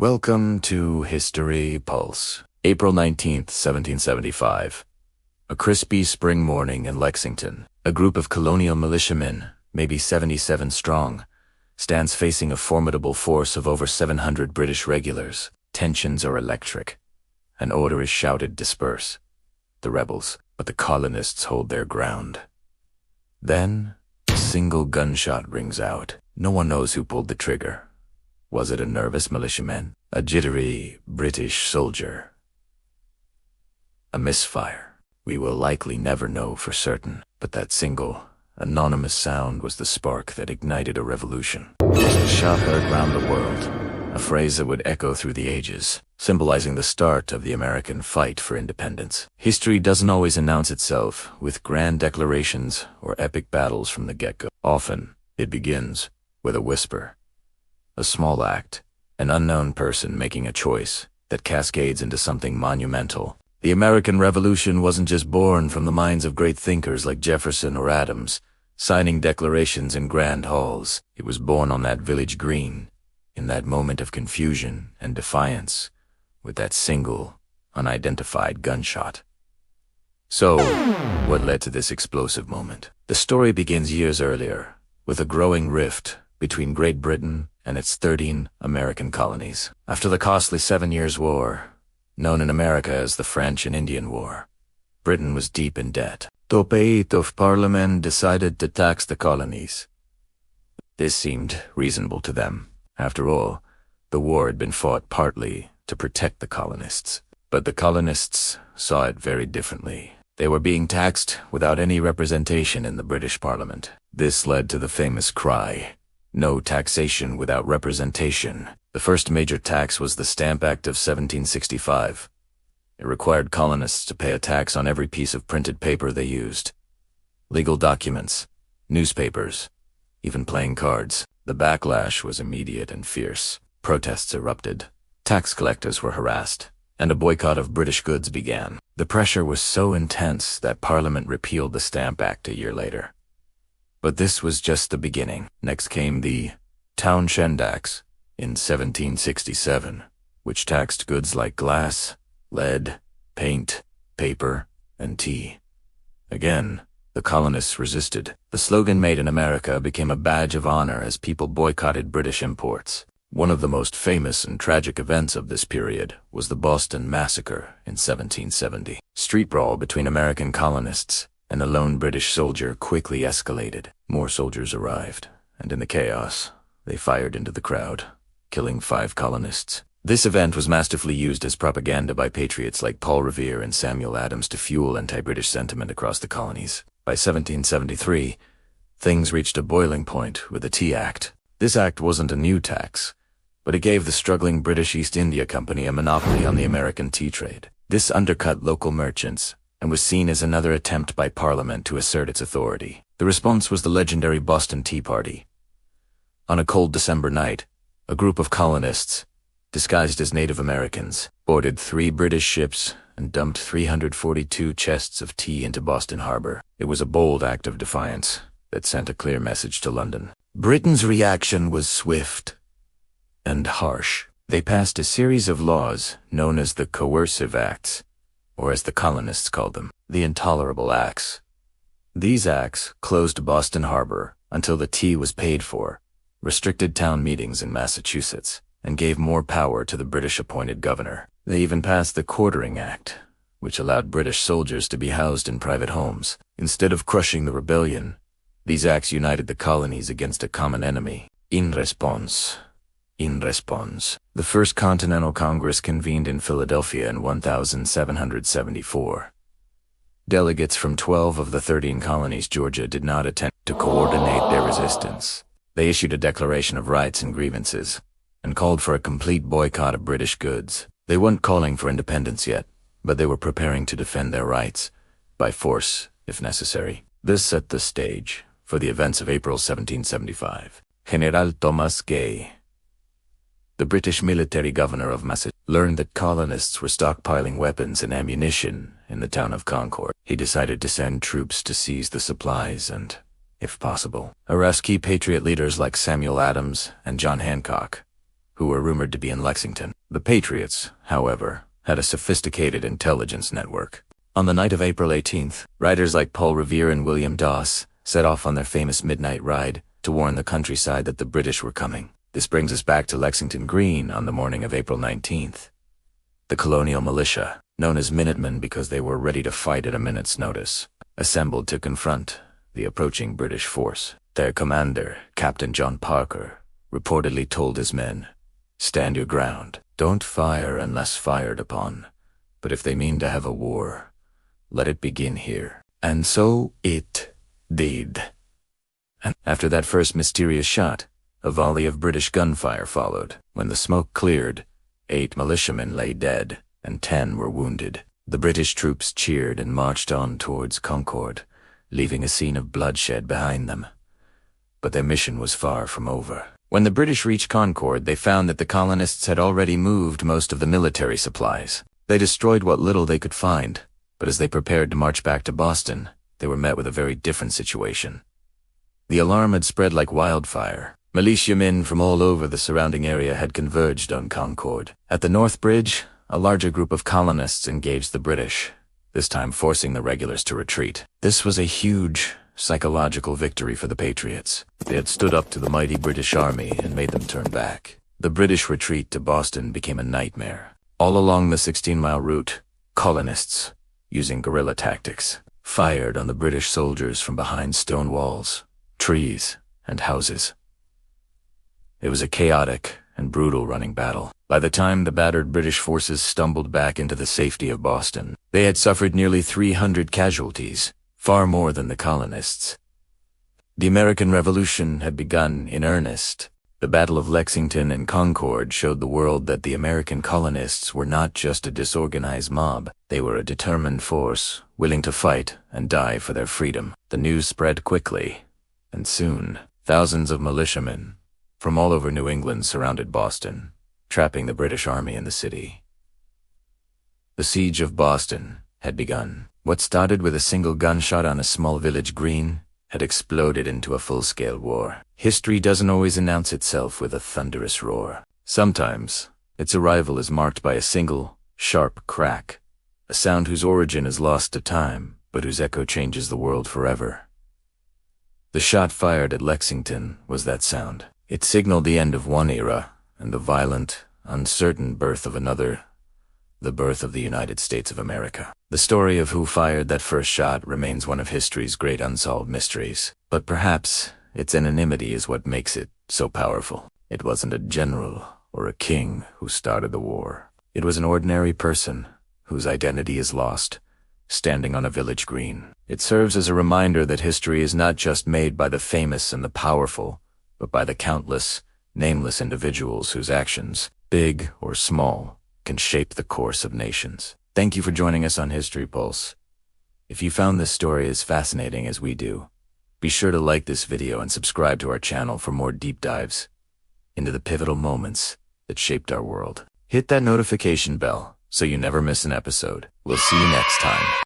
Welcome to History Pulse. April 19th, 1775. A crispy spring morning in Lexington, a group of colonial militiamen, maybe 77 strong, stands facing a formidable force of over 700 British regulars. Tensions are electric. An order is shouted, disperse the rebels, but the colonists hold their ground. Then, a single gunshot rings out. No one knows who pulled the trigger. Was it a nervous militiaman? A jittery British soldier? A misfire? We will likely never know for certain, but that single, anonymous sound was the spark that ignited a revolution. It was a shot heard round the world, a phrase that would echo through the ages, symbolizing the start of the American fight for independence. History doesn't always announce itself with grand declarations or epic battles from the get-go. Often, it begins with a whisper. A small act, an unknown person making a choice that cascades into something monumental. The American Revolution wasn't just born from the minds of great thinkers like Jefferson or Adams, signing declarations in grand halls. It was born on that village green, in that moment of confusion and defiance, with that single, unidentified gunshot. So, what led to this explosive moment? The story begins years earlier, with a growing rift between Great Britain and its 13 American colonies. After the costly 7 Years' War, known in America as the French and Indian War, Britain was deep in debt. The Pays of Parliament decided to tax the colonies. This seemed reasonable to them. After all, the war had been fought partly to protect the colonists. But the colonists saw it very differently. They were being taxed without any representation in the British Parliament. This led to the famous cry, "No taxation without representation." The first major tax was the Stamp Act of 1765. It required colonists to pay a tax on every piece of printed paper they used. Legal documents, newspapers, even playing cards. The backlash was immediate and fierce. Protests erupted. Tax collectors were harassed, and a boycott of British goods began. The pressure was so intense that Parliament repealed the Stamp Act a year later. But this was just the beginning. Next came the Townshend Acts in 1767, which taxed goods like glass, lead, paint, paper, and tea. Again, the colonists resisted. The slogan "Made in America" became a badge of honor as people boycotted British imports. One of the most famous and tragic events of this period was the Boston Massacre in 1770. Street brawl between American colonists and a lone British soldier quickly escalated. More soldiers arrived, and in the chaos, they fired into the crowd, killing 5 colonists. This event was masterfully used as propaganda by patriots like Paul Revere and Samuel Adams to fuel anti-British sentiment across the colonies. By 1773, things reached a boiling point with the Tea Act. This act wasn't a new tax, but it gave the struggling British East India Company a monopoly on the American tea trade. This undercut local merchants and was seen as another attempt by Parliament to assert its authority. The response was the legendary Boston Tea Party. On a cold December night, a group of colonists, disguised as Native Americans, boarded 3 British ships and dumped 342 chests of tea into Boston Harbor. It was a bold act of defiance that sent a clear message to London. Britain's reaction was swift and harsh. They passed a series of laws known as the Coercive Acts, or as the colonists called them, the Intolerable Acts. These acts closed Boston Harbor until the tea was paid for, restricted town meetings in Massachusetts, and gave more power to the British-appointed governor. They even passed the Quartering Act, which allowed British soldiers to be housed in private homes. Instead of crushing the rebellion, these acts united the colonies against a common enemy. In response. The First Continental Congress convened in Philadelphia in 1774. Delegates from 12 of the 13 colonies Georgia did not attempt to coordinate their resistance. They issued a declaration of rights and grievances, and called for a complete boycott of British goods. They weren't calling for independence yet, but they were preparing to defend their rights, by force if necessary. This set the stage for the events of April 1775. General Thomas Gay, the British military governor of Massachusetts, learned that colonists were stockpiling weapons and ammunition in the town of Concord. He decided to send troops to seize the supplies and, if possible, arrest key patriot leaders like Samuel Adams and John Hancock, who were rumored to be in Lexington. The Patriots, however, had a sophisticated intelligence network. On the night of April 18th, writers like Paul Revere and William Doss set off on their famous midnight ride to warn the countryside that the British were coming. This brings us back to Lexington Green on the morning of April 19th. The colonial militia, known as Minutemen because they were ready to fight at a minute's notice, assembled to confront the approaching British force. Their commander, Captain John Parker, reportedly told his men, "Stand your ground. Don't fire unless fired upon. But if they mean to have a war, let it begin here." And so it did. And after that first mysterious shot, a volley of British gunfire followed. When the smoke cleared, 8 militiamen lay dead, and 10 were wounded. The British troops cheered and marched on towards Concord, leaving a scene of bloodshed behind them. But their mission was far from over. When the British reached Concord, they found that the colonists had already moved most of the military supplies. They destroyed what little they could find, but as they prepared to march back to Boston, they were met with a very different situation. The alarm had spread like wildfire. Militiamen from all over the surrounding area had converged on Concord. At the North Bridge, a larger group of colonists engaged the British, this time forcing the regulars to retreat. This was a huge psychological victory for the Patriots. They had stood up to the mighty British Army and made them turn back. The British retreat to Boston became a nightmare. All along the 16-mile route, colonists, using guerrilla tactics, fired on the British soldiers from behind stone walls, trees, and houses. It was a chaotic and brutal running battle. By the time the battered British forces stumbled back into the safety of Boston, they had suffered nearly 300 casualties, far more than the colonists. The American Revolution had begun in earnest. The Battle of Lexington and Concord showed the world that the American colonists were not just a disorganized mob. They were a determined force, willing to fight and die for their freedom. The news spread quickly, and soon, thousands of militiamen from all over New England surrounded Boston, trapping the British Army in the city. The siege of Boston had begun. What started with a single gunshot on a small village green had exploded into a full-scale war. History doesn't always announce itself with a thunderous roar. Sometimes, its arrival is marked by a single, sharp crack, a sound whose origin is lost to time, but whose echo changes the world forever. The shot fired at Lexington was that sound. It signaled the end of one era and the violent, uncertain birth of another, the birth of the United States of America. The story of who fired that first shot remains one of history's great unsolved mysteries, but perhaps its anonymity is what makes it so powerful. It wasn't a general or a king who started the war. It was an ordinary person whose identity is lost, standing on a village green. It serves as a reminder that history is not just made by the famous and the powerful, but by the countless, nameless individuals whose actions, big or small, can shape the course of nations. Thank you for joining us on History Pulse. If you found this story as fascinating as we do, be sure to like this video and subscribe to our channel for more deep dives into the pivotal moments that shaped our world. Hit that notification bell so you never miss an episode. We'll see you next time.